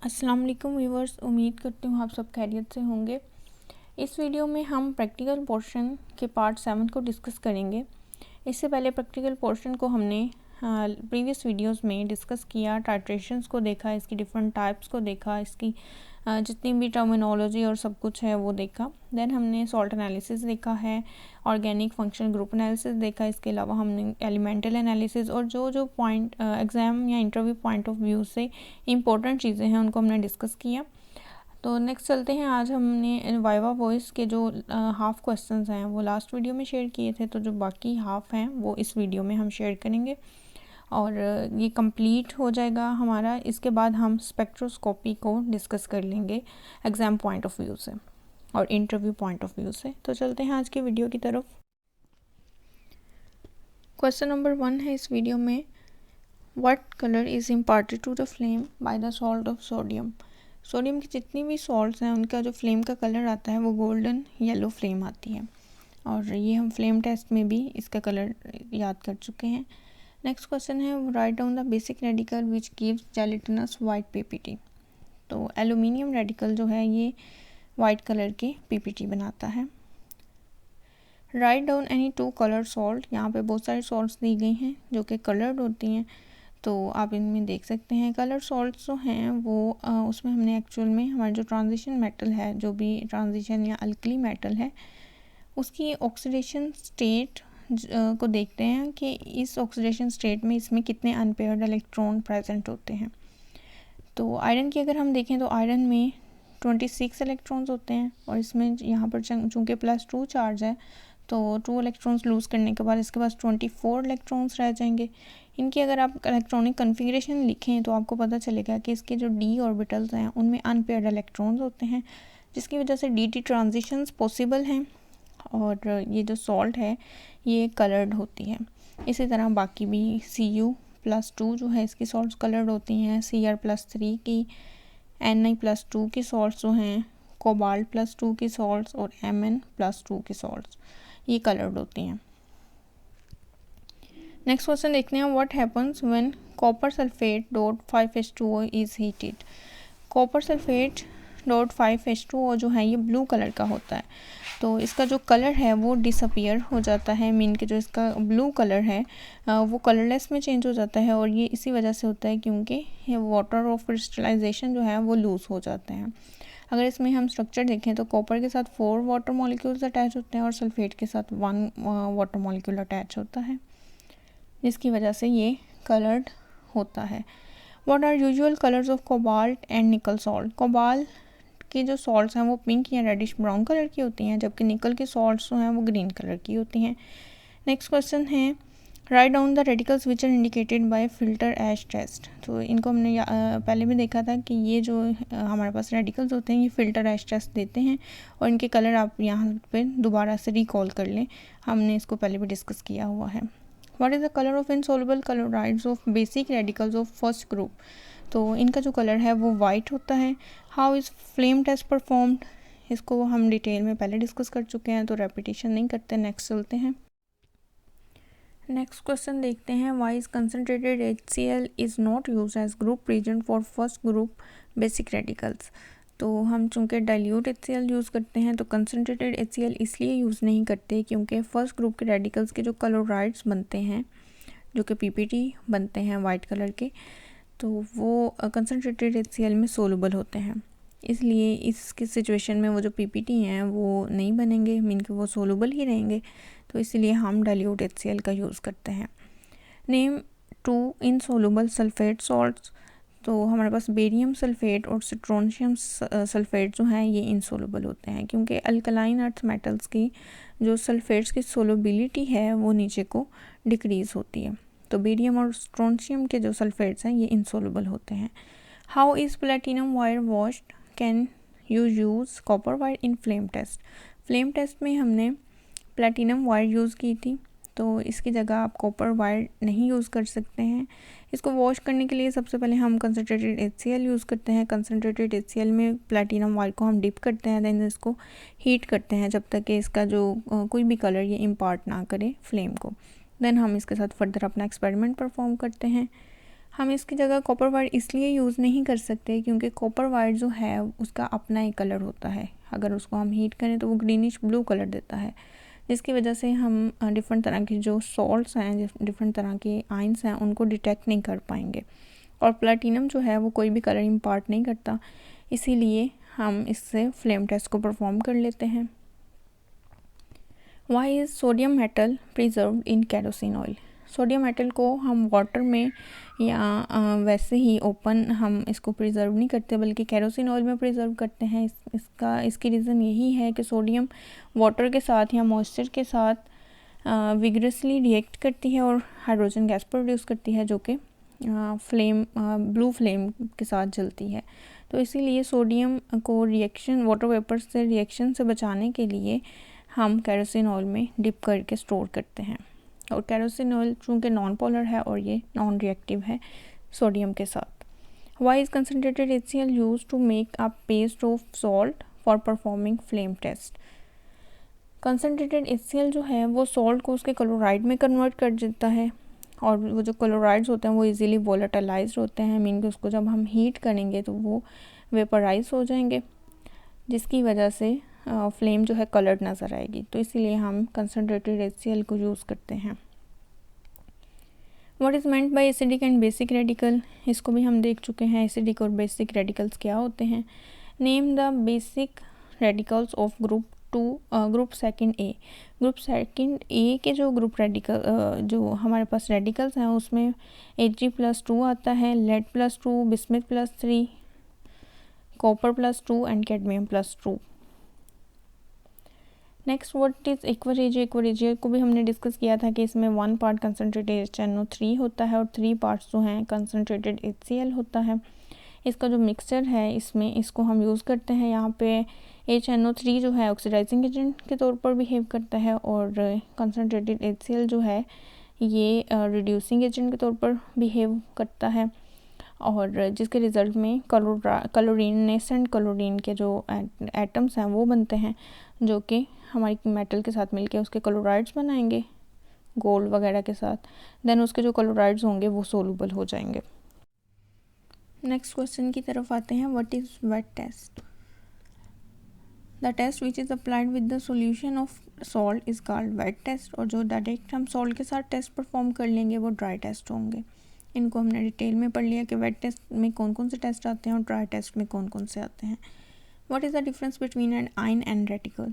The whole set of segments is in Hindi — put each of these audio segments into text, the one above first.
अस्सलाम वालेकुम व्यूअर्स, उम्मीद करती हूँ आप सब खैरियत से होंगे। इस वीडियो में हम प्रैक्टिकल पोर्शन के पार्ट 7 को डिस्कस करेंगे। इससे पहले प्रैक्टिकल पोर्शन को हमने प्रीवियस वीडियोस में डिस्कस किया, टाइट्रेशंस को देखा, इसकी डिफरेंट टाइप्स को देखा, इसकी जितनी भी टर्मिनोलॉजी और सब कुछ है वो देखा। देन हमने सॉल्ट एनालिसिस देखा है, ऑर्गेनिक फंक्शन ग्रुप एनालिसिस देखा। इसके अलावा हमने एलिमेंटल एनालिसिस और जो पॉइंट एग्ज़ाम या इंटरव्यू पॉइंट ऑफ व्यू से इम्पोर्टेंट चीज़ें हैं उनको हमने डिस्कस किया। तो नेक्स्ट चलते हैं। आज हमने वाइवा वॉइस के जो हाफ़ क्वेश्चंस हैं वो लास्ट वीडियो में शेयर किए थे, तो जो बाकी हाफ़ हैं वो इस वीडियो में हम शेयर करेंगे और ये कंप्लीट हो जाएगा हमारा। इसके बाद हम स्पेक्ट्रोस्कोपी को डिस्कस कर लेंगे एग्ज़ाम पॉइंट ऑफ व्यू से और इंटरव्यू पॉइंट ऑफ व्यू से। तो चलते हैं आज की वीडियो की तरफ। क्वेश्चन नंबर 1 है इस वीडियो में, what colour is imparted to the flame by the salt of sodium. Sodium की जितनी भी सॉल्ट्स हैं उनका जो फ्लेम का कलर आता है वो गोल्डन येलो फ्लेम आती है, और ये हम फ्लेम टेस्ट में भी इसका कलर याद कर चुके हैं। नेक्स्ट क्वेश्चन है, write down the basic radical which gives gelatinous white PPT. तो एल्यूमिनियम रेडिकल जो है ये वाइट कलर के पीपीटी बनाता है। Write down any two colour salt. यहाँ पे बहुत सारी सॉल्ट्स दी गई हैं जो कि कलर्ड होती हैं, तो आप इनमें देख सकते हैं कलर सॉल्ट्स जो हैं वो उसमें हमने एक्चुअल में हमारा जो ट्रांजिशन मेटल है, जो भी ट्रांजिशन या अल्कली मेटल है, उसकी ऑक्सीडेशन स्टेट को देखते हैं कि इस ऑक्सीडेशन स्टेट में इसमें कितने अनपेयर्ड इलेक्ट्रॉन प्रेजेंट होते हैं। तो आयरन की अगर हम देखें तो आयरन में 26 इलेक्ट्रॉन्स होते हैं, और इसमें यहाँ पर चूँकि +2 चार्ज है तो 2 इलेक्ट्रॉन्स लूज़ करने के बाद इसके पास 24 इलेक्ट्रॉन्स रह जाएंगे। इनकी अगर आप इलेक्ट्रॉनिक कन्फिग्रेशन लिखें तो आपको पता चलेगा कि इसके जो डी ऑर्बिटल्स हैं उनमें अनपेयर्ड इलेक्ट्रॉन्स होते हैं, जिसकी वजह से डी ट्रांजिशंस पॉसिबल हैं, और ये जो सॉल्ट है ये कलर्ड होती है। इसी तरह बाकी भी Cu+2 जो है इसकी सॉल्ट्स कलर्ड होती हैं, Cr+3 की, Na+2 की सॉल्ट्स जो हैं, कोबाल्ट+2 की सॉल्ट्स और Mn+2 की सॉल्ट्स ये कलर्ड होती हैं। नेक्स्ट क्वेश्चन देखते हैं, what happens when copper sulphate dot 5H2O is heated. Copper sulphate dot 5H2O जो है ये ब्लू कलर का होता है, तो इसका जो कलर है वो डिसअपियर हो जाता है, मीन कि जो इसका ब्लू कलर है वो कलरलेस में चेंज हो जाता है, और ये इसी वजह से होता है क्योंकि ये वाटर ऑफ क्रिस्टलाइजेशन जो है वो लूज़ हो जाते हैं। अगर इसमें हम स्ट्रक्चर देखें तो कॉपर के साथ 4 वाटर मॉलिक्यूल्स अटैच होते हैं और सल्फेट के साथ 1 वाटर मॉलिक्यूल अटैच होता है, जिसकी वजह से ये कलर्ड होता है। What are usual colours of cobalt and nickel salt. Cobalt की जो सॉल्ट्स हैं वो पिंक या रेडिश ब्राउन कलर की होती हैं, जबकि निकल की सॉल्ट्स जो हैं वो ग्रीन कलर की होती हैं। नेक्स्ट क्वेश्चन है, write down the radicals which are indicated by filter ash test. तो इनको हमने पहले भी देखा था कि ये जो हमारे पास रेडिकल्स होते हैं ये फिल्टर एश टेस्ट देते हैं, और इनके कलर आप यहाँ पे दोबारा से रिकॉल कर लें, हमने इसको पहले भी डिस्कस किया हुआ है। What is the colour of insoluble chlorides of basic radicals of first group. तो इनका जो कलर है वो वाइट होता है। How is flame test performed, इसको हम डिटेल में पहले डिस्कस कर चुके हैं तो रेपिटेशन नहीं करते। नेक्स्ट चलते हैं। नेक्स्ट क्वेश्चन देखते हैं, why is concentrated HCl is not use as group reagent for first group basic radicals. तो हम चूँकि डाइल्यूट HCl यूज़ करते हैं तो कंसनट्रेटेड HCl इसलिए यूज़ नहीं करते क्योंकि फर्स्ट ग्रुप के रेडिकल्स के जो क्लोराइड्स बनते हैं, जो कि PPT बनते हैं वाइट कलर के, तो वो कंसनट्रेटेड HCl में सोलूबल होते हैं, इसलिए इसकी सिचुएशन में वो जो PPT हैं वो नहीं बनेंगे, मीन कि वो सोलूबल ही रहेंगे, तो इसलिए हम डाइल्यूट HCl का यूज़ करते हैं। Name 2 insoluble sulphate salts. तो हमारे पास बेरियम सल्फेट और सिट्रोनियम सल्फेट जो हैं ये इनसोलूबल होते हैं, क्योंकि अल्कलाइन अर्थ मेटल्स की जो सल्फेट्स की सोलबिलिटी है वो नीचे को डिक्रीज़ होती है, तो बेरियम और स्ट्रोंशियम के जो सल्फेट्स हैं ये इनसोलूबल होते हैं। How is platinum wire washed, can you use copper wire in flame test. Flame test में हमने प्लेटिनम वायर यूज़ की थी, तो इसकी जगह आप कॉपर वायर नहीं यूज़ कर सकते हैं। इसको वॉश करने के लिए सबसे पहले हम कंसनट्रेटेड HCl यूज़ करते हैं। कंसनट्रेटेड HCl में प्लेटिनम वायर को हम डिप करते हैं, देन इसको हीट करते हैं जब तक कि इसका जो कोई भी कलर ये इम्पार्ट ना करे फ्लेम को। देन हम इसके साथ फर्दर अपना एक्सपेरिमेंट परफॉर्म करते हैं। हम इसकी जगह कॉपर वाइट इसलिए यूज़ नहीं कर सकते क्योंकि कॉपर वाइट जो है उसका अपना एक कलर होता है, अगर उसको हम हीट करें तो वो ग्रीनिश ब्लू कलर देता है, जिसकी वजह से हम डिफरेंट तरह की जो सॉल्ट्स हैं, डिफरेंट तरह के आयंस हैं, उनको डिटेक्ट नहीं कर पाएंगे। और प्लैटिनम जो है वो कोई भी कलर इम्पार्ट नहीं करता, इसीलिए हम इससे फ्लेम टेस्ट को परफॉर्म कर लेते हैं। Why is sodium metal preserved in kerosene oil? Sodium metal को हम वाटर में या वैसे ही ओपन हम इसको प्रिजर्व नहीं करते, बल्कि केरोसिन ऑयल में प्रिजर्व करते हैं। इसकी रीज़न यही है कि सोडियम वाटर के साथ या मॉइस्चर के साथ विगरसली रिएक्ट करती है और हाइड्रोजन गैस प्रोड्यूस करती है, जो कि ब्लू फ्लेम के साथ जलती है। तो इसीलिए सोडियम को रिएक्शन वाटर वेपर से रिएक्शन से बचाने के लिए हम केरोसिन ऑयल में डिप करके स्टोर करते हैं। और केरोसिन ऑयल चूँकि नॉन पोलर है और ये नॉन रिएक्टिव है सोडियम के साथ। Why is concentrated HCl use to make a paste of salt for performing flame test? Concentrated HCl जो है वो सॉल्ट को उसके क्लोराइड में कन्वर्ट कर देता है, और वो जो क्लोराइड्स होते हैं वो इजीली वोलेटाइलाइज्ड होते हैं, मीन कि उसको जब हम हीट करेंगे तो वो वेपराइज हो जाएंगे, जिसकी वजह से फ्लेम जो है कलर्ड नज़र आएगी। तो इसीलिए हम कंसनट्रेटेड HCl को यूज़ करते हैं। What is meant by acidic and basic radical? इसको भी हम देख चुके हैं, एसिडिक और बेसिक रेडिकल्स क्या होते हैं। Name the basic radicals of group second A. Group second ए के जो ग्रुप रेडिकल जो हमारे पास रेडिकल्स हैं उसमें Hg+2 आता है, lead+2, bismuth, copper and cadmium. Next what is aqua regia को भी हमने डिस्कस किया था कि इसमें 1 पार्ट कंसनट्रेटेड HNO3 होता है और 3 पार्ट्स जो हैं कंसनट्रेटेड HCl होता है। इसका जो मिक्सचर है इसमें इसको हम यूज़ करते हैं। यहाँ पे HNO3 जो है ऑक्सीडाइजिंग एजेंट के तौर पर बिहेव करता है, और कंसनट्रेटेड HCl जो है ये रिड्यूसिंग एजेंट के तौर पर बिहेव करता है, और जिसके रिज़ल्ट में क्लोरीनेसेंट क्लोरीन के जो एटम्स हैं वो बनते हैं, जो कि हमारी मेटल के साथ मिलके उसके क्लोराइड्स बनाएंगे गोल्ड वगैरह के साथ। देन उसके जो क्लोराइड्स होंगे वो सोलूबल हो जाएंगे। नेक्स्ट क्वेश्चन की तरफ आते हैं। What is wet test? The test which is applied with the solution of salt is called wet test, और जो डायरेक्ट हम सॉल्ट के साथ टेस्ट परफॉर्म कर लेंगे वो ड्राई टेस्ट होंगे। इनको हमने डिटेल में पढ़ लिया कि वेट टेस्ट में कौन कौन से टेस्ट आते हैं और ड्राई टेस्ट में कौन कौन से आते हैं। What is the difference between an ion and radical?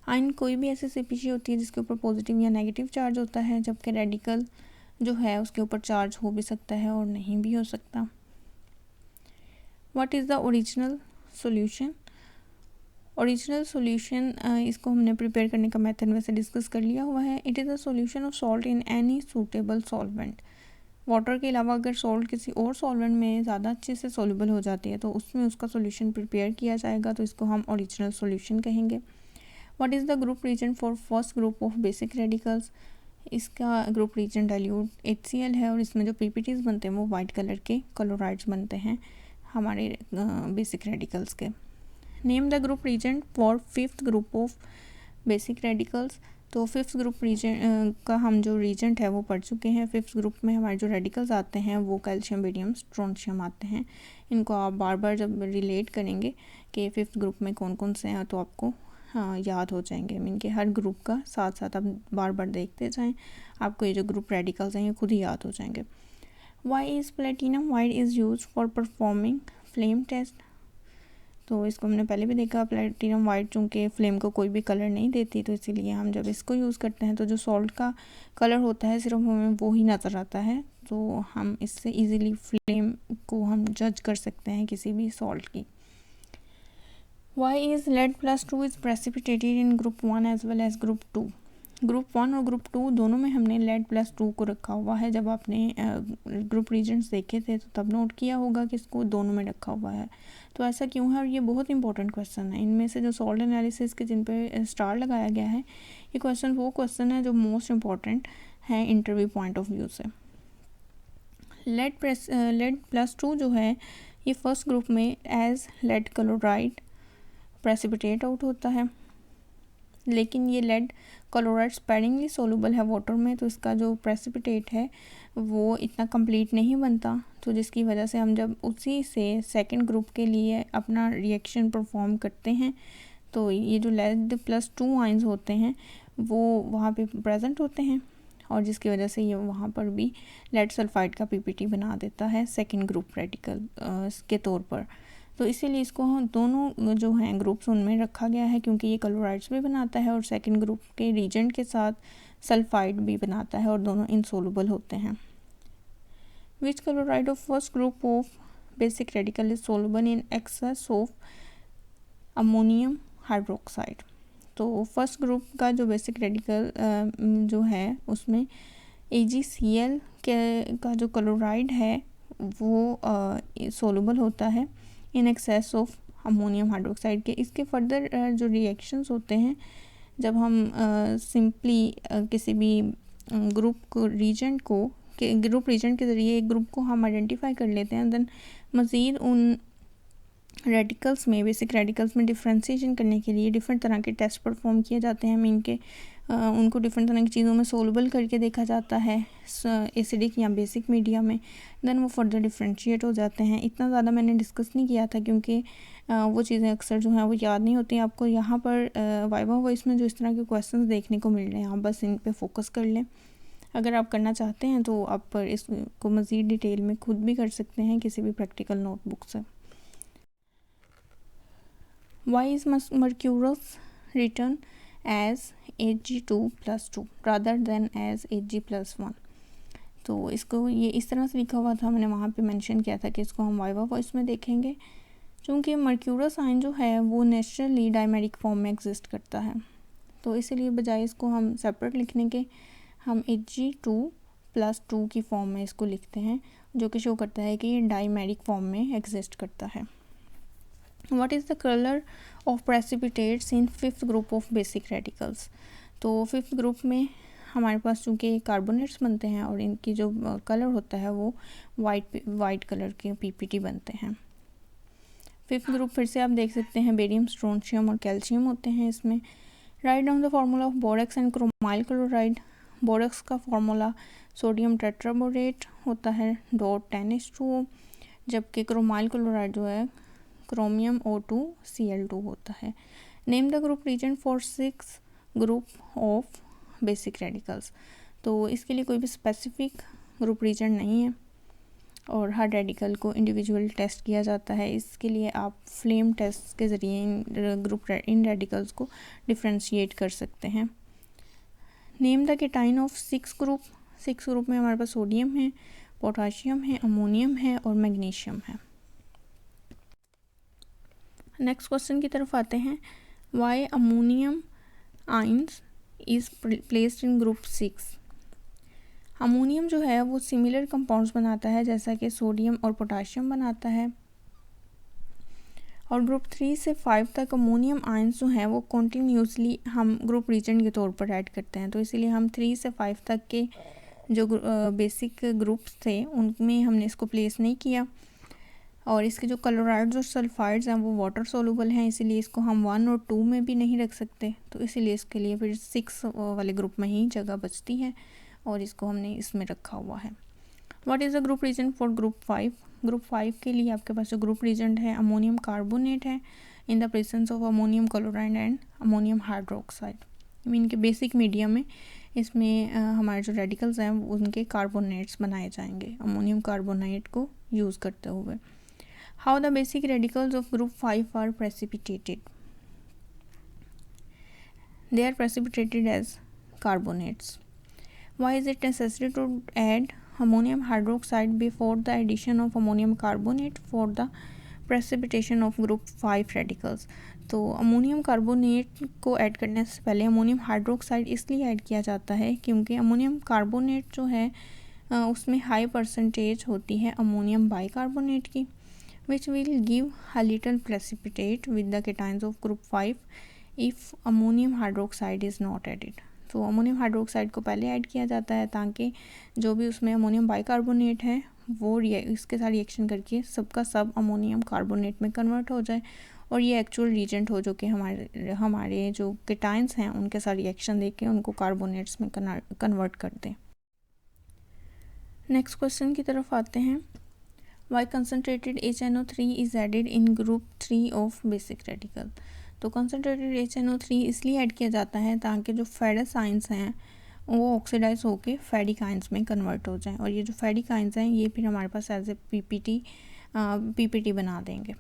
Ion कोई भी ऐसी स्पीशीज होती है जिसके ऊपर पॉजिटिव या नेगेटिव चार्ज होता है, जबकि रेडिकल जो है उसके ऊपर चार्ज हो भी सकता है और नहीं भी हो सकता। What is the original solution? Original solution इसको हमने प्रिपेयर करने का मेथड वैसे डिस्कस कर लिया हुआ है। It is a solution of salt in any suitable solvent. Water के अलावा अगर सॉल्ट किसी और सॉल्वेंट में ज़्यादा अच्छे से सॉल्युबल हो जाती है तो उसमें उसका सॉल्यूशन प्रिपेयर किया जाएगा, तो इसको हम ओरिजिनल सॉल्यूशन कहेंगे। What is the group reagent for first group of basic radicals? इसका ग्रुप रीजन डाइल्यूट HCl है, और इसमें जो PPTs बनते हैं वो वाइट कलर के क्लोराइड्स बनते हैं हमारे बेसिक रेडिकल्स के। Name the group reagent for fifth group of basic radicals. तो फिफ्थ ग्रुप रीजन का हम जो रीजेंट है वो पढ़ चुके हैं। फिफ्थ ग्रुप में हमारे जो रेडिकल्स आते हैं वो कैल्शियम, बेरियम, स्ट्रोंशियम आते हैं। इनको आप बार बार जब रिलेट करेंगे कि फिफ्थ ग्रुप में कौन कौन से हैं तो आपको याद हो जाएंगे। मीन कि हर ग्रुप का साथ साथ आप बार बार देखते जाएं, आपको ये जो ग्रुप रेडिकल्स हैं ये खुद ही याद हो जाएंगे। Why is platinum wire is use for performing flame test? तो इसको हमने पहले भी देखा, प्लेटिनम वाइट चूँकि फ्लेम को कोई भी कलर नहीं देती, तो इसीलिए हम जब इसको यूज़ करते हैं तो जो सॉल्ट का कलर होता है सिर्फ हमें वो ही नज़र आता है, तो हम इससे इजीली फ्लेम को हम जज कर सकते हैं किसी भी सॉल्ट की। Why is lead+2 is precipitated in group 1 as well as group 2? Group 1 और ग्रुप 2 दोनों में हमने lead+2 को रखा हुआ है। जब आपने ग्रुप रीजन्स देखे थे तो तब नोट किया होगा कि इसको दोनों में रखा हुआ है। तो ऐसा क्यों है, और ये बहुत इंपॉर्टेंट क्वेश्चन है। इनमें से जो सॉल्ट एनालिसिस के जिन पे स्टार लगाया गया है, ये क्वेश्चन वो क्वेश्चन है जो मोस्ट इम्पॉर्टेंट है इंटरव्यू पॉइंट ऑफ व्यू से। lead+2 जो है ये फर्स्ट ग्रुप में as lead chloride precipitate out होता है, लेकिन ये लेड क्लोराइड स्पैरिंगली सोलूबल है वाटर में, तो इसका जो प्रेसिपिटेट है वो इतना कंप्लीट नहीं बनता, तो जिसकी वजह से हम जब उसी से सेकंड ग्रुप के लिए अपना रिएक्शन परफॉर्म करते हैं तो ये जो लेड +2 आयंस होते हैं वो वहाँ पे प्रेजेंट होते हैं, और जिसकी वजह से ये वहाँ पर भी लेड सल्फाइड का पीपीटी बना देता है सेकंड ग्रुप रेडिकल के तौर पर। तो इसीलिए इसको दोनों जो हैं ग्रुप्स उनमें रखा गया है, क्योंकि ये क्लोराइड्स भी बनाता है और सेकंड ग्रुप के रीजेंट के साथ सल्फाइड भी बनाता है, और दोनों इनसोलूबल होते हैं। Which chloride of first group of basic radical is soluble in excess of ammonium hydroxide. तो फर्स्ट ग्रुप का जो बेसिक रेडिकल जो है उसमें AgCl का जो क्लोराइड है वो सोलूबल होता है इन एक्सेस ऑफ अमोनियम हाइड्रोक्साइड के। इसके फर्दर जो रिएक्शंस होते हैं जब हम सिंपली किसी भी ग्रुप रीजेंट के ज़रिए एक ग्रुप को हम आइडेंटिफाई कर लेते हैं, देन मज़ीद उन रेडिकल्स में बेसिक रेडिकल्स में डिफ्रेंशिएशन करने के लिए डिफरेंट तरह के टेस्ट परफॉर्म किए जाते हैं। इनके उनको डिफरेंट तरह की चीज़ों में सोलूबल करके देखा जाता है एसिडिक या बेसिक मीडिया में, देन वो फर्दर डिफ्रेंशिएट हो जाते हैं। इतना ज़्यादा मैंने डिस्कस नहीं किया था क्योंकि वो चीज़ें अक्सर जो हैं वो याद नहीं होती। आपको यहाँ पर वाइवा वॉइस में जो इस तरह के क्वेश्चंस देखने को मिल रहे हैं आप बस इन पे फोकस कर लें। अगर आप करना चाहते हैं तो आप पर इसको मज़ीद डिटेल में खुद भी कर सकते हैं किसी भी प्रैक्टिकल नोटबुक से। Why is mercurous written as Ag2+2 rather than as Ag+1? तो इसको ये इस तरह से लिखा हुआ था, मैंने वहाँ पे मेंशन किया था कि इसको हम वाइवा वॉइस में देखेंगे। चूँकि मर्क्यूरस आयन जो है वो नेचुरली डायमेरिक फॉर्म में एग्जिस्ट करता है, तो इसीलिए बजाय इसको हम सेपरेट लिखने के हम Ag2+2 की फॉर्म में इसको लिखते हैं, जो कि शो करता है कि ये डायमेरिक फॉर्म में एग्जिस्ट करता है। What is the color of precipitates in fifth group of basic radicals? तो फिफ्थ ग्रुप में हमारे पास चूँकि कार्बोनेट्स बनते हैं और इनकी जो कलर होता है वो वाइट कलर के पीपीटी बनते हैं। फिफ्थ ग्रुप फिर से आप देख सकते हैं बेरियम, स्ट्रोंशियम और कैल्शियम होते हैं इसमें। Right down the formula of borax and chromyl chloride. Borax का फार्मूला सोडियम टेट्राबोरेट होता है .10H2O, जबकि क्रोमाइल क्लोराइड जो है क्रोमियम O2Cl2 होता है। Name the group reagent for 6 group of basic radicals. तो इसके लिए कोई भी स्पेसिफिक ग्रुप रीजन नहीं है और हर रेडिकल को इंडिविजुअल टेस्ट किया जाता है। इसके लिए आप फ्लेम टेस्ट के ज़रिए इन रेडिकल्स को डिफ्रेंशिएट कर सकते हैं। Name the cation of 6 group में हमारे पास सोडियम है, पोटाशियम है, अमोनियम है और मैग्नीशियम है। नेक्स्ट क्वेश्चन की तरफ आते हैं। Why ammonium ions is placed in group 6। Ammonium जो है वो सिमिलर कंपाउंड्स बनाता है जैसा कि सोडियम और पोटाशियम बनाता है, और ग्रुप 3 से 5 तक अमोनियम आयंस जो हैं वो कॉन्टीन्यूसली हम ग्रुप रीजन के तौर पर ऐड करते हैं। तो इसीलिए हम 3 से 5 तक के जो बेसिक ग्रुप्स थे उनमें हमने इसको प्लेस नहीं किया, और इसके जो क्लोराइड्स और सल्फाइड्स हैं वो वाटर सोलूबल हैं, इसीलिए इसको हम 1 और 2 में भी नहीं रख सकते। तो इसीलिए इसके लिए फिर 6 वाले ग्रुप में ही जगह बचती है और इसको हमने इसमें रखा हुआ है। What is the group reagent for group 5? Group 5 के लिए आपके पास जो ग्रुप रीजन है अमोनियम कार्बोनेट है in the presence of ammonium chloride and ammonium hydroxide. इनके बेसिक मीडियम में इसमें हमारे जो रेडिकल्स हैं उनके कार्बोनेट्स बनाए जाएंगे अमोनियम कार्बोनेट को यूज़ करते हुए। How the basic radicals of group 5 are precipitated? They are precipitated as carbonates. Why is it necessary to add ammonium hydroxide before the addition of ammonium carbonate for the precipitation of group 5 radicals? तो अमोनियम कार्बोनेट को ऐड करने से पहले अमोनियम हाइड्रोक्साइड इसलिए ऐड किया जाता है क्योंकि अमोनियम कार्बोनेट जो है उसमें हाई परसेंटेज होती है अमोनियम बाइकार्बोनेट की, which will give a little precipitate with the cations of group 5 if ammonium hydroxide is not added. तो अमोनियम हाइड्रोक्साइड को पहले ऐड किया जाता है ताकि जो भी उसमें अमोनियम बाइकार्बोनेट है वो इसके साथ रिएक्शन करके सबका सब अमोनियम कार्बोनेट में कन्वर्ट हो जाए और ये एक्चुअल रीजेंट हो जो कि हमारे जो केटाइंस हैं उनके साथ रिएक्शन देके उनको कार्बोनेट्स में कन्वर्ट कर दें। नेक्स्ट क्वेश्चन की तरफ आते हैं। Why concentrated HNO3 is added in group 3 of basic radical. तो कंसनट्रेटेड HNO3 इसलिए ऐड किया जाता है ताकि जो फेरस आयंस हैं वो ऑक्सीडाइज होके फेरिक आयंस में कन्वर्ट हो जाएं और ये जो फेरिक आयंस हैं ये फिर हमारे पास एज ए पीपीटी बना देंगे।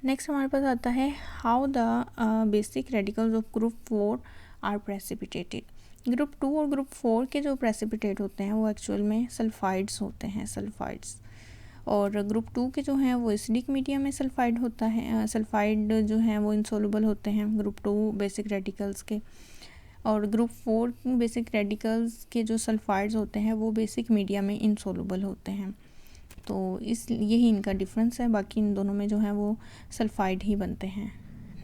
नेक्स्ट हमारे पास आता है how the basic radicals of group 4 are precipitated. Group 2 और ग्रुप 4 के जो प्रेसिपिटेट होते हैं वो एक्चुअल में सल्फाइड्स होते हैं, सल्फाइड्स। और ग्रुप 2 के जो हैं वो एसिडिक मीडियम में सल्फाइड होता है, सल्फाइड जो हैं वो इनसोलुबल होते हैं ग्रुप 2 बेसिक रेडिकल्स के। और ग्रुप 4 बेसिक रेडिकल्स के जो सल्फाइड्स होते हैं वो बेसिक मीडियम में इनसोलुबल होते हैं। तो यही इनका डिफरेंस है, बाकी इन दोनों में जो है वो सल्फाइड ही बनते हैं।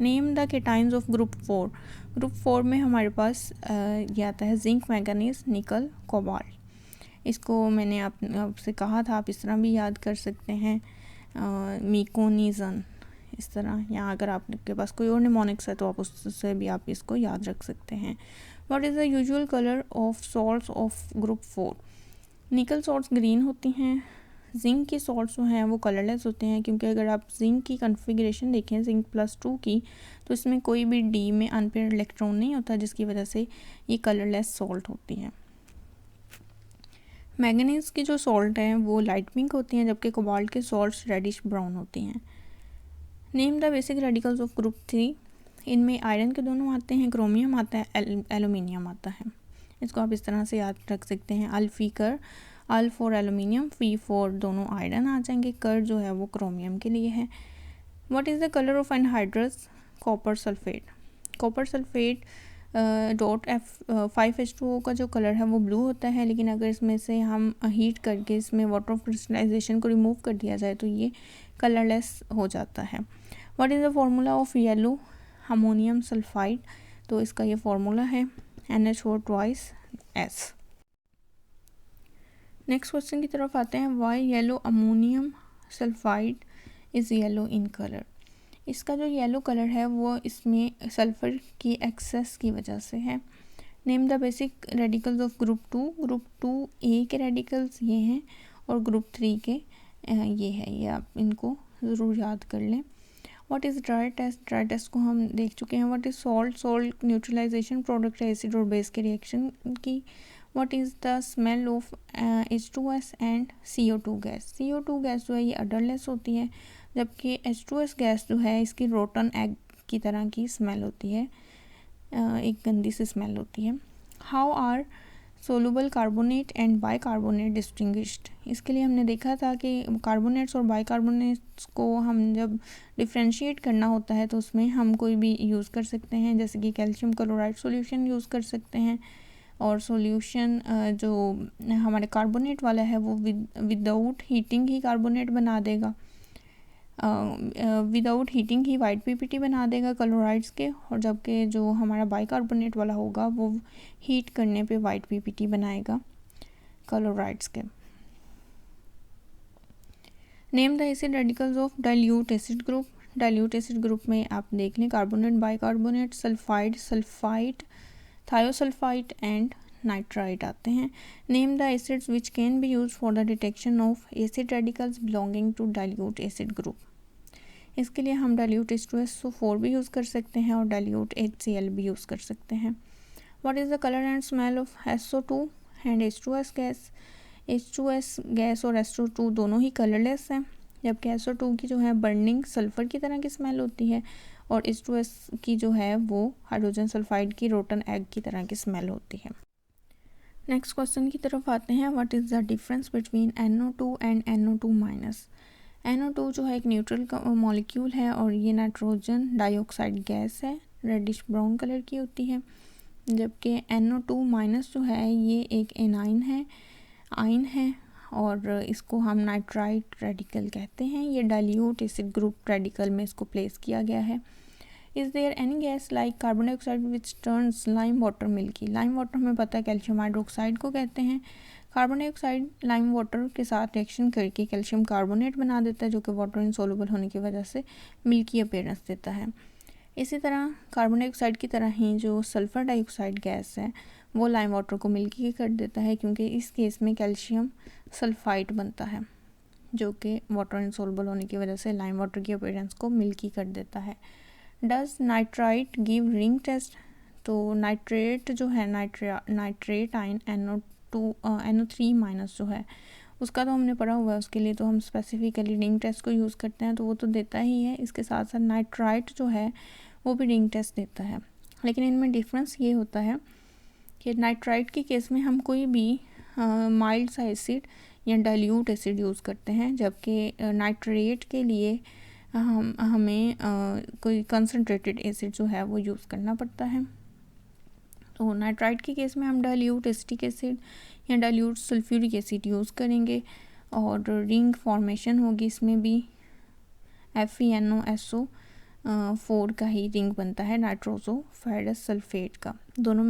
Name the cations of group 4। Group 4 में हमारे पास ये आता है जिंक, मैंगनीज, निकल, कोबाल्ट। इसको मैंने आपसे कहा था, आप इस तरह भी याद कर सकते हैं, मीकोनिजन इस तरह, या अगर आपके पास कोई और निमोनिक्स है तो आप उससे भी आप इसको याद रख सकते हैं। What is the usual colour of salts of group 4। निकल सॉल्ट्स ग्रीन होती हैं। जिंक की सॉल्ट्स जो हैं वो कलरलेस होते हैं, क्योंकि अगर आप जिंक की कन्फिग्रेशन देखें जिंक +2 की, तो इसमें कोई भी डी में अनपेयर्ड इलेक्ट्रॉन नहीं होता, जिसकी वजह से ये कलरलेस सॉल्ट होती हैं। मैंगनीज की जो सॉल्ट हैं वो लाइट पिंक होती हैं, जबकि कोबाल्ट के सॉल्ट्स रेडिश ब्राउन होती हैं। Name the basic radicals of group 3। इनमें आयरन के दोनों आते हैं, क्रोमियम आता है, एल्यूमिनियम आता है। इसको आप इस तरह से याद रख सकते हैं, अल फी कर, अल फॉर एल्यूमिनियम, फी फॉर दोनों आयरन आ जाएंगे, कर जो है वो क्रोमियम के लिए है। What is the colour of anhydrous copper sulphate. Copper sulphate .5H2O का जो कलर है वो ब्लू होता है, लेकिन अगर इसमें से हम हीट करके इसमें वाटर ऑफ क्रिस्टलाइजेशन को रिमूव कर दिया जाए तो ये कलरलेस हो जाता है। What is the formula of yellow ammonium sulphide. तो इसका ये फार्मूला है NH4 S। नेक्स्ट क्वेश्चन की तरफ आते हैं। Why yellow ammonium sulphide is yellow in colour. इसका जो येलो कलर है वो इसमें सल्फ़र की एक्सेस की वजह से है। Name the basic radicals of group 2। Group 2A के रेडिकल्स ये हैं और ग्रुप 3 के ये है, ये आप इनको ज़रूर याद कर लें। What is dry test. Dry test को हम देख चुके हैं। What is salt. Salt neutralization product है एसिड और बेस के रिएक्शन की। What is the smell of H2S and CO2 gas. CO2 gas जो है ये अडरलेस होती है, जबकि H2S गैस जो है इसकी रोटन एग की तरह की स्मेल होती है, एक गंदी सी स्मेल होती है। How are soluble carbonate and bicarbonate distinguished. इसके लिए हमने देखा था कि कार्बोनेट्स और बाइकार्बोनेट्स को हम जब डिफ्रेंशिएट करना होता है तो उसमें हम कोई भी यूज़ कर सकते हैं, जैसे कि कैल्शियम क्लोराइड सॉल्यूशन यूज़ कर सकते हैं, और सॉल्यूशन जो हमारे कार्बोनेट वाला है वो विदाउट हीटिंग ही कार्बोनेट बना देगा, विदाउट हीटिंग ही वाइट पीपीटी बना देगा क्लोराइड्स के, और जबकि जो हमारा बाइकार्बोनेट वाला होगा वो हीट करने पे वाइट पीपीटी बनाएगा क्लोराइड्स के। Name the acid radicals of dilute acid group. Dilute acid group में आप देख लें carbonate, bicarbonate, sulphide, sulphide, thiosulphide and nitride आते हैं। Name the acids which can be use for the detection of acid radicals belonging to dilute acid group. इसके लिए हम डाइल्यूट H2SO4 भी यूज़ कर सकते हैं और डाइल्यूट HCl भी यूज़ कर सकते हैं। What is the colour and smell of SO2 and H2S gas. H2S gas और SO2 दोनों ही कलरलेस हैं, जबकि SO2 की जो है बर्निंग सल्फ़र की तरह की स्मेल होती है और H2S की जो है वो हाइड्रोजन सल्फाइड की रोटन एग की तरह की स्मेल होती है। नेक्स्ट क्वेश्चन की तरफ आते हैं। What is the difference between NO2 and NO2-। NO2 जो है एक न्यूट्रल का मॉलिक्यूल है और ये नाइट्रोजन डाइऑक्साइड गैस है, रेडिश ब्राउन कलर की होती है, जबकि NO2- जो है ये एक एनाइन है, आयन है, और इसको हम नाइट्राइट रेडिकल कहते हैं। ये डाइल्यूट एसिड ग्रुप रेडिकल में इसको प्लेस किया गया है। Is there any gas like carbon dioxide which turns lime water milky. Lime water हमें पता है कैल्शियम हाइड्रोक्साइड को कहते हैं, कार्बन डाइऑक्साइड लाइम वाटर के साथ रिएक्शन करके कैल्शियम कार्बोनेट बना देता है, जो कि वाटर इनसॉल्युबल होने की वजह से मिल्की अपीयरेंस देता है। इसी तरह कार्बन डाइऑक्साइड की तरह ही जो सल्फ़र डाइऑक्साइड गैस है वो लाइम वाटर को मिल्की कर देता है, क्योंकि इस केस में कैल्शियम सल्फाइड बनता है, जो कि वाटर इनसॉल्युबल होने की वजह से लाइम वाटर की अपीयरेंस को मिल्की कर देता है। Does nitrite give ring test? तो नाइट्रेट जो है, नाइट्रेट आयन NO3 माइनस जो है उसका तो हमने पढ़ा हुआ है, उसके लिए तो हम स्पेसिफिकली रिंग टेस्ट को यूज़ करते हैं, तो वो तो देता ही है। इसके साथ साथ नाइट्राइट जो है वो भी रिंग टेस्ट देता है, लेकिन इनमें डिफरेंस ये होता है कि नाइट्राइट के केस में हम कोई भी माइल्ड सा एसिड या डाइल्यूट एसिड यूज़ करते हैं, जबकि नाइट्रेट के लिए हमें कोई कंसनट्रेटेड एसिड जो है वो यूज़ करना पड़ता है। तो नाइट्राइट के केस में हम डाइल्यूट एसिटिक एसिड या डाइल्यूट सल्फ्यूरिक एसिड यूज़ करेंगे और रिंग फॉर्मेशन होगी इसमें भी FeNOSO4 का ही रिंग बनता है, नाइट्रोजो फेरस सल्फेट का, दोनों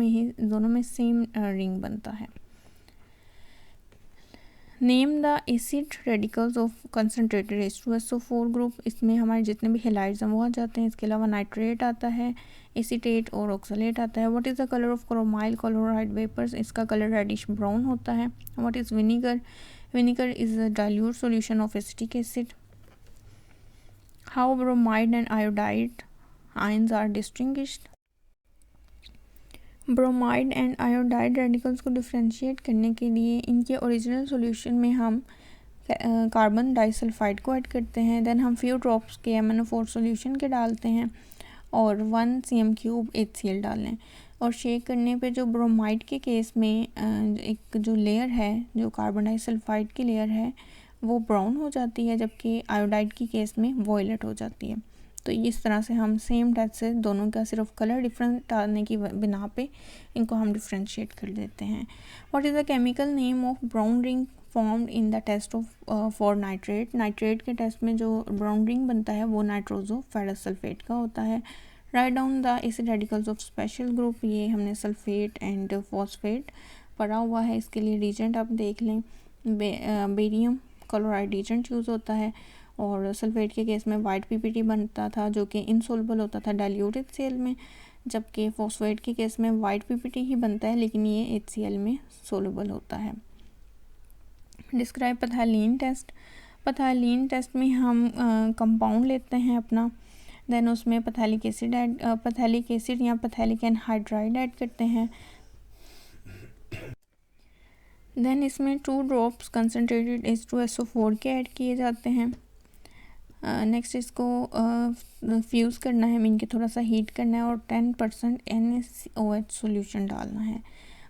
में सेम रिंग बनता है। Name the acid radicals of concentrated H2SO4 group. इसमें हमारे जितने भी हेलाइड्स हैं वो आ जाते हैं। इसके अलावा नाइट्रेट आता है, एसीटेट और ऑक्सलेट आता है। What is the colour of chromyl chloride vapours? इसका कलर रेडिश ब्राउन होता है। What is vinegar? Vinegar is a dilute solution of acetic acid. How bromide and iodide ions are distinguished? Bromide and iodide radicals को डिफ्रेंशिएट करने के लिए इनके ओरिजिनल सॉल्यूशन में हम कार्बन डाइसल्फाइड को ऐड करते हैं, देन हम फ्यू ड्रॉप्स के MnO4 सॉल्यूशन के डालते हैं और 1 cm³ HCl डालें और शेक करने पे जो ब्रोमाइड के केस में एक जो लेयर है, जो कार्बन डाइसल्फाइड की लेयर है, वो ब्राउन हो जाती है, जबकि आयोडाइड की केस में वॉयलेट हो जाती है। तो इस तरह से हम सेम टेस्ट से दोनों का सिर्फ कलर डिफरेंट डालने की बिना पे इनको हम डिफ्रेंशिएट कर देते हैं। What is the chemical name of brown ring formed in the test of for nitrate? Nitrate के टेस्ट में जो ब्राउन रिंग बनता है वो नाइट्रोजो फेरस सल्फेट का होता है। Write down the acid radicals of special group. ये हमने सल्फेट एंड फॉस्फेट पढ़ा हुआ है, इसके लिए रीजेंट आप देख लें। बेरियम क्लोराइड रीजेंट यूज़ होता है और सल्फेट के केस में वाइट PPT बनता था, जो कि इनसॉल्युबल होता था डाइल्यूट HCl में, जबकि फॉस्फेट के केस में वाइट PPT ही बनता है, लेकिन ये HCl में सोल्युबल होता है। Describe phthalein test. Phthalein test में हम कंपाउंड लेते हैं अपना, देन उसमें पैथेलिक एसिड या पैथेलिक एनहाइड्राइड ऐड करते हैं, देन इसमें 2 ड्रॉप्स कंसनट्रेटेड H2SO4 के ऐड किए जाते हैं। नेक्स्ट इसको फ्यूज़ करना है, मीन के थोड़ा सा हीट करना है और 10% NaOH सॉल्यूशन डालना है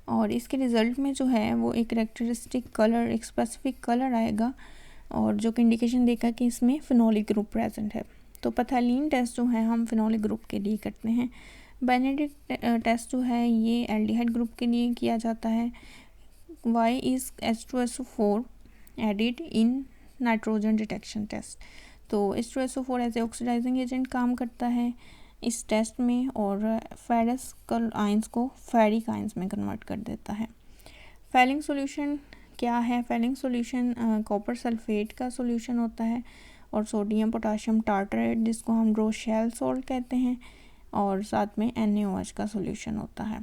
और इसके रिज़ल्ट में जो है वो एक करेक्टरिस्टिक कलर, एक स्पेसिफिक कलर आएगा और जो कि इंडिकेशन देगा कि इसमें फिनोलिक ग्रुप प्रेजेंट है। तो पैथालीन टेस्ट जो है हम फिनोलिक ग्रुप के लिए करते हैं। बेनेडिक्ट टेस्ट जो है ये एल्डिहाइड ग्रुप के लिए किया जाता है। Why is H2SO4 added in nitrogen detection test? तो H2SO4 as a oxidising agent काम करता है इस टेस्ट में और फेरस आयंस को फेरिक आयंस में कन्वर्ट कर देता है। फेलिंग सॉल्यूशन क्या है? फेलिंग सॉल्यूशन कॉपर सल्फेट का सॉल्यूशन होता है और सोडियम पोटाशियम टार्टरेट, जिसको हम रोशेल सॉल्ट कहते हैं, और साथ में NaOH का सॉल्यूशन होता है।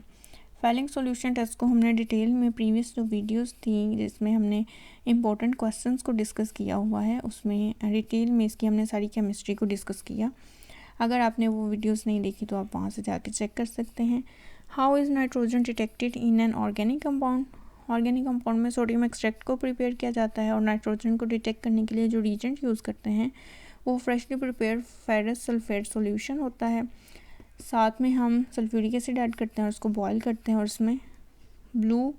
फेलिंग सॉल्यूशन टेस्ट को हमने डिटेल में प्रीवियस जो वीडियोस थी जिसमें हमने इंपॉर्टेंट क्वेश्चंस को डिस्कस किया हुआ है, उसमें डिटेल में इसकी हमने सारी केमिस्ट्री को डिस्कस किया। अगर आपने वो वीडियोस नहीं देखी तो आप वहाँ से जाके चेक कर सकते हैं। How is nitrogen detected in an organic compound? Organic compound में सोडियम एक्सट्रैक्ट को प्रिपेयर किया जाता है और नाइट्रोजन को डिटेक्ट करने के लिए जो रीजेंट यूज़ करते हैं वो freshly prepare ferrous sulphate solution होता है। साथ में हम सल्फ्यूरिक एसिड ऐड करते हैं और उसको बॉयल करते हैं और उसमें ब्लू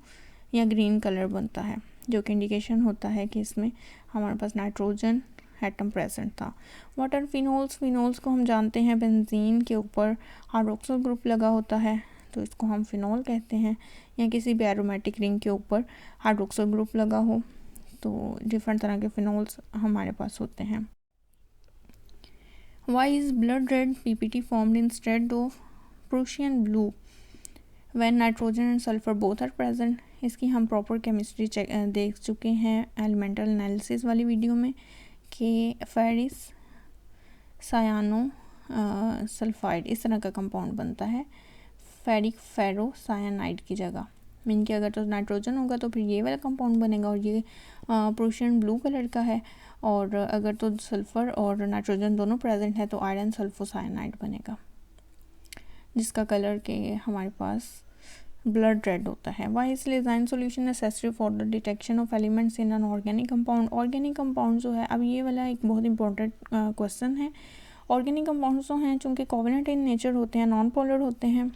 या ग्रीन कलर बनता है, जो कि इंडिकेशन होता है कि इसमें हमारे पास नाइट्रोजन एटम प्रेजेंट था। What are phenols? फिनोल्स को हम जानते हैं बेंजीन के ऊपर हाइड्रोक्सिल ग्रुप लगा होता है तो इसको हम फिनोल कहते हैं, या किसी भी एरोमेटिक रिंग के ऊपर हाइड्रोक्सिल ग्रुप लगा हो, तो डिफरेंट तरह के फिनोल्स हमारे पास होते हैं। Why is blood red PPT formed instead of Prussian blue when nitrogen and sulfur both are present? इसकी हम प्रॉपर केमिस्ट्री देख चुके हैं एलिमेंटल एनालिसिस वाली वीडियो में कि फेरिस सायानो सल्फाइड इस तरह का कंपाउंड बनता है फेरिक फेरो सायानाइड की जगह। मीन कि अगर तो नाइट्रोजन होगा तो फिर ये वाला कंपाउंड बनेगा और ये प्रूशियन ब्लू कलर का है, और अगर तो सल्फ़र और नाइट्रोजन दोनों प्रेजेंट है तो आयरन सल्फोसाइनाइड बनेगा, जिसका कलर के हमारे पास ब्लड रेड होता है। Why is Lassaigne solution necessary for the detection of elements in an organic compound. Organic compound जो है, अब ये वाला एक बहुत इंपॉर्टेंट क्वेश्चन है। ऑर्गेनिक कंपाउंड्स जो हैं चूँकि कोवेलेंट इन नेचर होते हैं, नॉन पोलर होते हैं,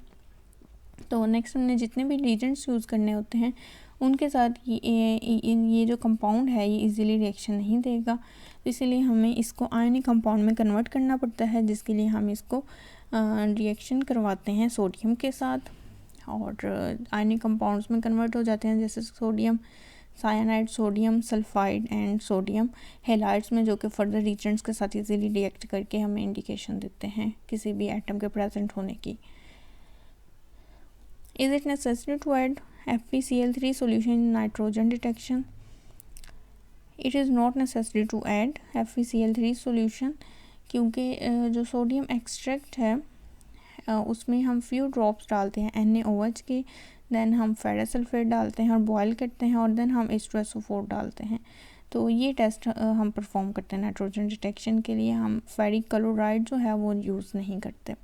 तो नेक्स्ट हमने जितने भी रीजेंट्स यूज़ करने होते हैं उनके साथ ये जो कंपाउंड है ये इजीली रिएक्शन नहीं देगा, तो इसीलिए हमें इसको आयनिक कंपाउंड में कन्वर्ट करना पड़ता है, जिसके लिए हम इसको रिएक्शन करवाते हैं सोडियम के साथ, और आयनिक कंपाउंड्स में कन्वर्ट हो जाते हैं जैसे sodium cyanide, sodium sulphide and sodium halides में, जो कि फर्दर रीजेंट्स के साथ इजीली रिएक्ट करके हमें इंडिकेशन देते हैं किसी भी एटम के प्रेजेंट होने की। Is it necessary to add FeCl3 solution in nitrogen detection? It is not necessary to add FeCl3 solution, क्योंकि जो सोडियम एक्सट्रैक्ट है उसमें हम फ्यू ड्रॉप्स डालते हैं NaOH की, देन हम फेरस सल्फेट डालते हैं और बॉयल करते हैं, और देन हम H2SO4 डालते हैं। तो ये टेस्ट हम परफॉर्म करते हैं नाइट्रोजन डिटेक्शन के लिए। हम फेरिक क्लोराइड जो है वो यूज़ नहीं करते।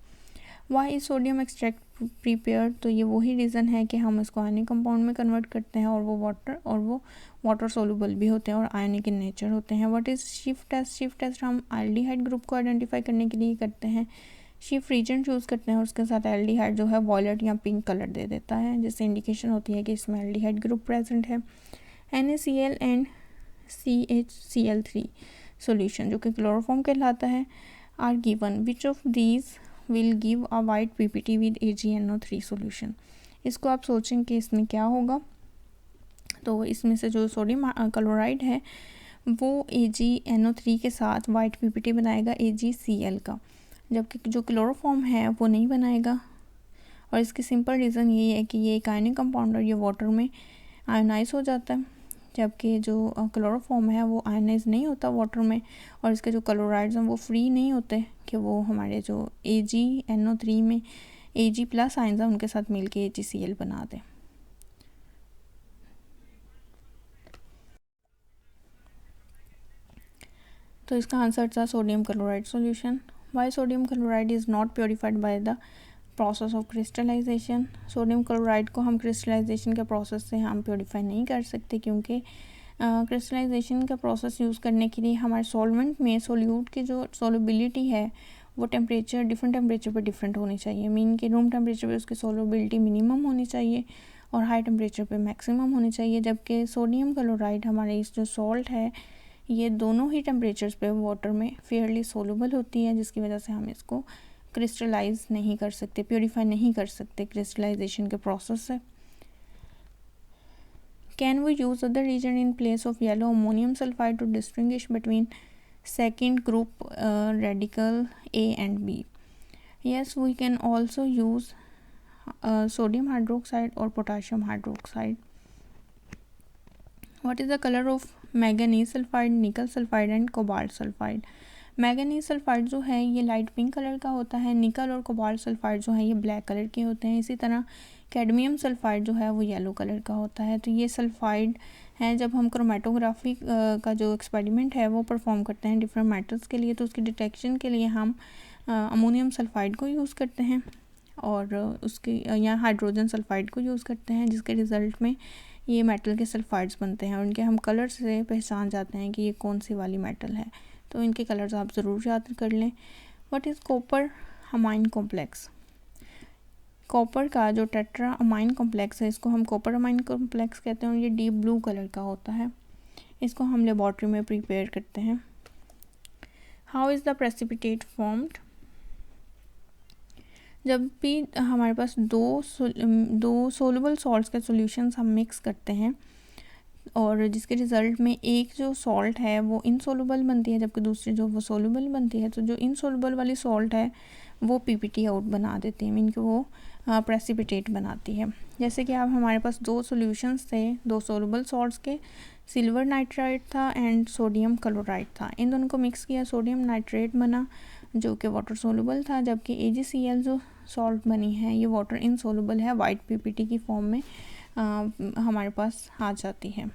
Why is sodium extract prepare, तो ये वही रीज़न है कि हम इसको आयनिक कंपाउंड में कन्वर्ट करते हैं, और वो वाटर सोलुबल भी होते हैं और आयनिक इन नेचर होते हैं। व्हाट इज़ शिफ्ट टेस्ट? शिफ्ट टेस्ट हम एल्डिहाइड ग्रुप को आइडेंटिफाई करने के लिए करते हैं। शिफ्ट रीजेंट यूज़ करते हैं और उसके साथ एल्डिहाइड जो है वॉयलेट या पिंक कलर दे देता है, जिससे इंडिकेशन होती है कि इसमें एल्डिहाइड ग्रुप प्रेजेंट है। NaCl एंड CHCl3 सोल्यूशन जो कि क्लोरोफॉर्म कहलाता है are given, which of these will give a white PPT with AgNO3 solution। इसको आप सोचें कि इसमें क्या होगा, तो इसमें से जो सोडियम क्लोराइड है वो AgNO3 के साथ वाइट PPT बनाएगा AgCl का, जबकि जो क्लोरोफॉर्म है वो नहीं बनाएगा। और इसकी सिंपल रीज़न ये है कि ये एक आयनिक कंपाउंड और ये वाटर में आयोनाइज हो जाता है, जबकि जो क्लोरोफॉर्म है वो आयनाइज नहीं होता वाटर में, और इसके जो क्लोराइड्स हैं वो फ्री नहीं होते कि वो हमारे जो AgNO3 में Ag+ आयन्स हैं उनके साथ मिलके AgCl बना दें। तो इसका आंसर था sodium chloride solution. Why sodium chloride is not purified by the process of crystallization. Sodium chloride को हम क्रिस्टलाइजेशन के प्रोसेस से हम प्योरीफाई नहीं कर सकते, क्योंकि क्रिस्टलाइजेशन का प्रोसेस यूज़ करने के लिए हमारे सॉल्वेंट में सोल्यूट की जो सोलबिलिटी है वो टेम्परेचर डिफरेंट टेम्परेचर पर डिफरेंट होनी चाहिए। मीन कि रूम टेम्परेचर पे उसकी सोलबिलिटी मिनिमम होनी चाहिए और हाई टेम्परेचर पे मैक्सिमम होनी चाहिए, जबकि सोडियम क्लोराइड हमारे इस जो सॉल्ट है ये दोनों ही टेम्परेचर्स पे वाटर में फेयरली सोलूबल होती है, जिसकी वजह से हम इसको क्रिस्टलाइज नहीं कर सकते, प्योरीफाई नहीं कर सकते क्रिस्टलाइजेशन के प्रोसेस से। Can we use other reagent in place of yellow ammonium sulphide to distinguish between second group radical A and B? Yes, we can also use sodium hydroxide or potassium hydroxide. What is the color of manganese sulfide, nickel sulfide and cobalt sulfide? Manganese sulphide जो है ये लाइट पिंक कलर का होता है, निकल और कोबाल्ट सल्फाइड जो है ये ब्लैक कलर के होते हैं। इसी तरह कैडमियम सल्फाइड जो है वो येलो कलर का होता है। तो ये सल्फाइड हैं, जब हम क्रोमेटोग्राफी का जो एक्सपेरिमेंट है वो परफॉर्म करते हैं डिफरेंट मेटल्स के लिए, तो उसकी डिटेक्शन के लिए हम अमोनियम सल्फाइड को यूज़ करते हैं और उसकी या हाइड्रोजन सल्फाइड को यूज़ करते हैं, जिसके रिज़ल्ट में ये मेटल के सल्फाइड्स बनते हैं और इनके हम कलर से पहचान जाते हैं कि ये कौन सी वाली मेटल है। तो इनके कलर्स आप ज़रूर याद कर लें। What is copper amine complex? Copper का जो टेट्रा अमाइन कॉम्प्लेक्स है इसको हम कॉपर अमाइन कॉम्प्लेक्स कहते हैं और ये डीप ब्लू कलर का होता है। इसको हम लेबॉर्ट्री में प्रिपेयर करते हैं। How is the precipitate formed? जब भी हमारे पास दो सोलुबल सॉल्ट्स के सॉल्यूशंस हम मिक्स करते हैं और जिसके रिज़ल्ट में एक जो सॉल्ट है वो इनसोलुबल बनती है, जबकि दूसरी जो वो सोलुबल बनती है। तो जो इनसोलुबल वाली सॉल्ट है वो पीपीटी आउट बना देती है, मीन कि वो प्रेसिपिटेट बनाती है। जैसे कि अब हमारे पास दो सॉल्यूशंस थे, दो सोलुबल सॉल्ट्स के, सिल्वर नाइट्राइड था एंड सोडियम क्लोराइड था। इन दोनों को मिक्स किया, सोडियम नाइट्रेट बना जो कि वाटर सोलुबल था, जबकि AgCl जो सॉल्ट बनी है ये वाटर इनसोलुबल है, वाइट पीपीटी की फॉर्म में हमारे पास आ जाती है।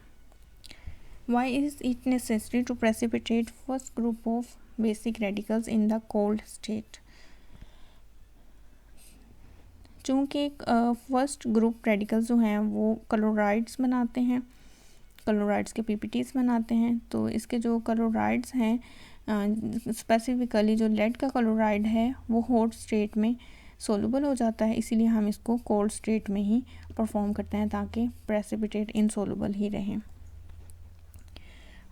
Why is it necessary to precipitate first group of basic radicals in the cold state? चूँकि फर्स्ट ग्रुप रेडिकल्स जो हैं वो क्लोराइड्स बनाते हैं, क्लोराइड्स के पीपीटीज बनाते हैं। तो इसके जो क्लोराइड्स हैं, स्पेसिफिकली जो लेड का क्लोराइड है वो हॉट स्टेट में सोलुबल हो जाता है, इसीलिए हम इसको कोल्ड स्टेट में ही परफॉर्म करते हैं ताकि प्रेसिपिटेट इनसोलुबल ही रहें।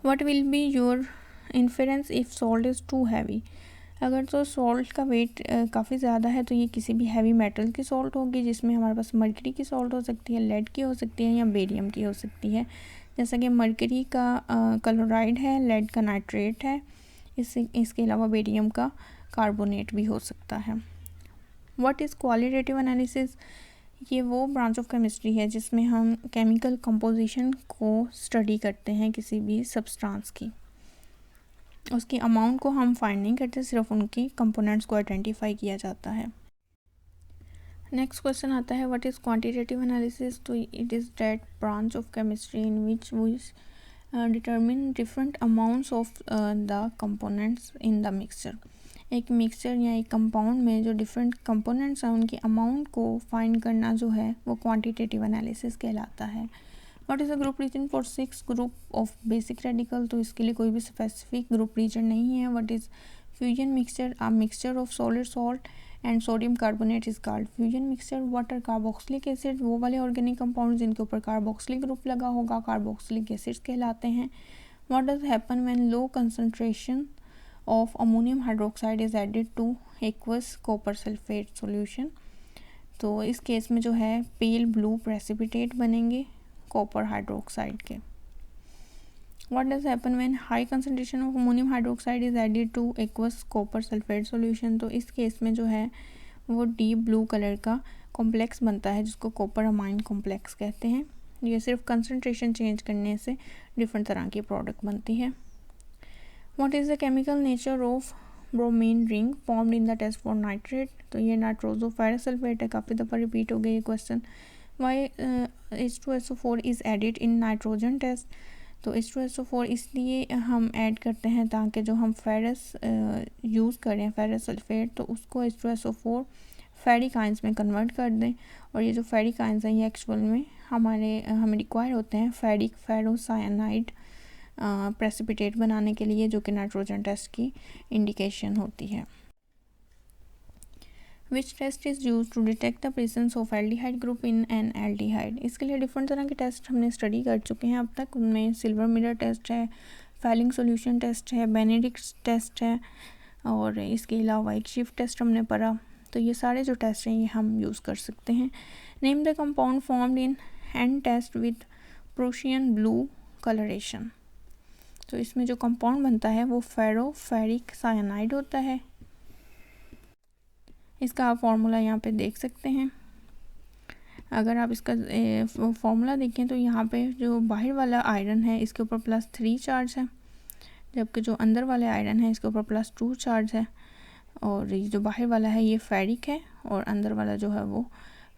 What will be your inference if salt is too heavy? अगर तो सॉल्ट का वेट काफ़ी ज़्यादा है तो ये किसी भी हैवी मेटल की सॉल्ट होगी, जिसमें हमारे पास मरकरी की सॉल्ट हो सकती है, लेड की हो सकती है या बेरियम की हो सकती है। जैसा कि मरकरी का क्लोराइड है, लेड का नाइट्रेट है, इसके अलावा बेरियम का कार्बोनेट भी हो सकता है। What is qualitative analysis? ये वो ब्रांच ऑफ केमिस्ट्री है जिसमें हम केमिकल कंपोजिशन को स्टडी करते हैं किसी भी सब्सटेंस की। उसकी अमाउंट को हम फाइंड नहीं करते, सिर्फ उनकी कंपोनेंट्स को आइडेंटिफाई किया जाता है। नेक्स्ट क्वेश्चन आता है व्हाट इज़ क्वांटिटेटिव एनालिसिस? तो it is that branch of chemistry in which we determine different amounts of the components in the mixture. एक मिक्सचर या एक कंपाउंड में जो डिफरेंट कंपोनेंट्स हैं उनकी अमाउंट को फाइंड करना जो है वो क्वांटिटेटिव एनालिसिस कहलाता है। What is a group reagent for 6 group of basic radical? तो इसके लिए कोई भी स्पेसिफिक ग्रुप रीजन नहीं है। What is fusion mixture? A mixture of solid salt and sodium carbonate is called fusion mixture. Water carboxylic acid, वो वाले ऑर्गेनिक कंपाउंड जिनके ऊपर कार्बोक्सिलिक ग्रुप लगा होगा, कार्बोक्सिलिक एसिड्स कहलाते हैं। What does happen when low concentration of ammonium hydroxide is added to aqueous copper sulfate solution? तो इस केस में जो है पेल ब्लू प्रेसिपिटेट बनेंगे कॉपर हाइड्रोक्साइड के। What does happen when high concentration of ammonium hydroxide is added to aqueous copper sulfate solution? तो इस केस में जो है वो डीप ब्लू कलर का कॉम्प्लेक्स बनता है जिसको कॉपर अमाइन कॉम्प्लेक्स कहते हैं। ये सिर्फ कंसंट्रेशन चेंज करने से डिफरेंट तरह की प्रोडक्ट बनती है। What is the chemical nature of bromine ring formed in the test for nitrate? तो ये नाइट्रोजो फेरस सल्फेट है, काफ़ी दफ़ा रिपीट हो गया ये question. Why H2SO4 is added in nitrogen test? तो H2SO4 इसलिए हम ऐड करते हैं ताकि जो हम फेरस यूज़ करें, फेरस सल्फेट, तो उसको H2SO4 फेरिक आयंस में कन्वर्ट कर दें। और ये जो फेरिक आयंस हैं ये एक्चुअल में हमें रिक्वायर होते हैं फेरिक फेरोसाइनाइड प्रेसिपिटेट बनाने के लिए, जो कि नाइट्रोजन टेस्ट की इंडिकेशन होती है। Which test is use to detect the presence of aldehyde group in an aldehyde? इसके लिए डिफरेंट तरह के टेस्ट हमने स्टडी कर चुके हैं अब तक। उनमें सिल्वर मिरर टेस्ट है, फैलिंग सोल्यूशन टेस्ट है, बेनेडिक्ट टेस्ट है, और इसके अलावा एक शिफ्ट टेस्ट हमने पढ़ा। तो ये सारे जो टेस्ट हैं ये हम यूज़ कर सकते हैं। Name the compound formed in an test with Prussian blue colouration. तो इसमें जो कंपाउंड बनता है वो फेरिक साइनाइड होता है। इसका आप फार्मूला यहाँ पे देख सकते हैं। अगर आप इसका फार्मूला देखें तो यहाँ पे जो बाहर वाला आयरन है इसके ऊपर +3 चार्ज है, जबकि जो अंदर वाले आयरन है इसके ऊपर +2 चार्ज है। और ये जो बाहर वाला है ये फेरिक है और अंदर वाला जो है वो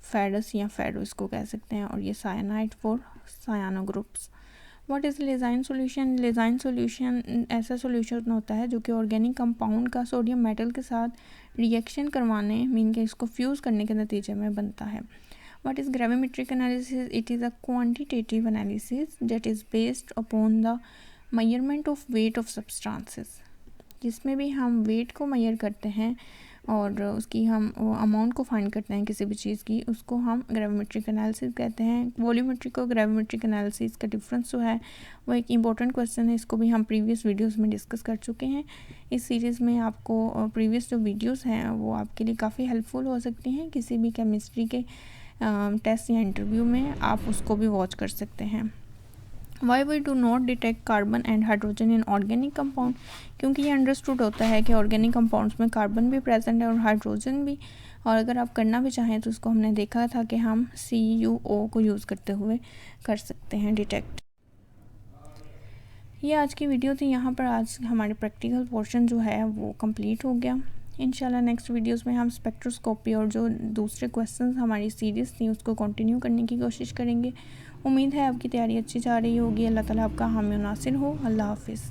फेरस या फेरो इसको कह सकते हैं, और ये cyanide for cyano groups. What is Lassaigne solution? Lassaigne solution ऐसा सोल्यूशन होता है जो कि ऑर्गेनिक कंपाउंड का सोडियम मेटल के साथ रिएक्शन करवाने, मीन के इसको फ्यूज़ करने के नतीजे में बनता है। What is gravimetric analysis? It is a quantitative analysis that is based upon the measurement of weight of substances, जिसमें भी हम वेट को मेजर करते हैं और उसकी हम अमाउंट को फाइंड करते हैं किसी भी चीज़ की, उसको हम ग्रेविमेट्रिक एनालिसिस कहते हैं। वॉल्यूमेट्रिक और ग्रेविमेट्रिक एनालिसिस का डिफरेंस जो है वो एक इम्पॉर्टेंट क्वेश्चन है, इसको भी हम प्रीवियस वीडियोस में डिस्कस कर चुके हैं। इस सीरीज़ में आपको प्रीवियस जो वीडियोस हैं वो आपके लिए काफ़ी हेल्पफुल हो सकती हैं। किसी भी केमिस्ट्री के टेस्ट या इंटरव्यू में आप उसको भी वॉच कर सकते हैं। Why we do not detect carbon and hydrogen in organic compound, क्योंकि ये अंडरस्टूड होता है कि ऑर्गेनिक कंपाउंड्स में कार्बन भी प्रेजेंट है और हाइड्रोजन भी, और अगर आप करना भी चाहें तो उसको हमने देखा था कि हम CuO को यूज़ करते हुए कर सकते हैं डिटेक्ट। ये आज की वीडियो थी। यहाँ पर आज हमारी प्रैक्टिकल पोर्शन जो है वो कंप्लीट हो गया। इंशाल्लाह नेक्स्ट वीडियोस में हम स्पेक्ट्रोस्कोपी और जो दूसरे क्वेश्चंस हमारी सीरीज़ थी उसको कंटिन्यू करने की कोशिश करेंगे। उम्मीद है आपकी तैयारी अच्छी जा रही होगी। अल्लाह ताला आपका हामी नासिर हो। अल्लाह हाफिज़।